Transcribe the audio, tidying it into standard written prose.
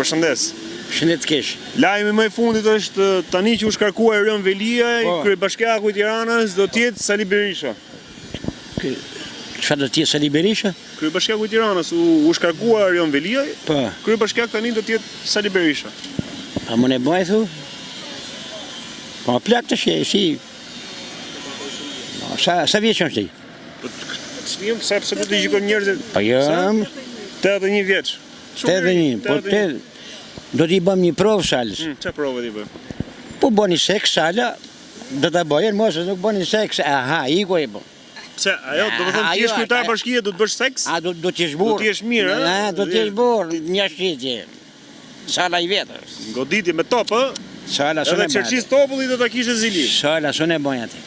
përshëndes. Shëndet kesh. Lajmi më i fundit është tani që u shkarkua Erion Velia, kryebashkiaku i Tiranës do të jetë Sali Berisha. Çfarë do të jetë Sali Berisha? Kryebashkiaku i Tiranës u shkarkua Erion Velia, Po. kryebashkiak tani do të jetë Sali Berisha. A më ne bëj thu? Po plak të shi. Sa vjeç është ti? Po ç'nim sepse do të gjikon njerëzit. Po jam 81 vjeç. 81, po do t'i bëm një provë salës. Ç'a provë ti bë? Po bëni seks sala, do ta bëjën, mos nuk bëni seks. Aha, iku e bë. Pse, ajo do të thonë ti je kryetar bashkie, do të bësh seks? A do të jesh burr? Do të jesh mirë, ëh? Do të jesh burr, një shitje. Sala i vetës. Goditje me top, ë? Sala sonë. Edhe çerçis topulli do ta kishte Zili. Sala sonë bën atë.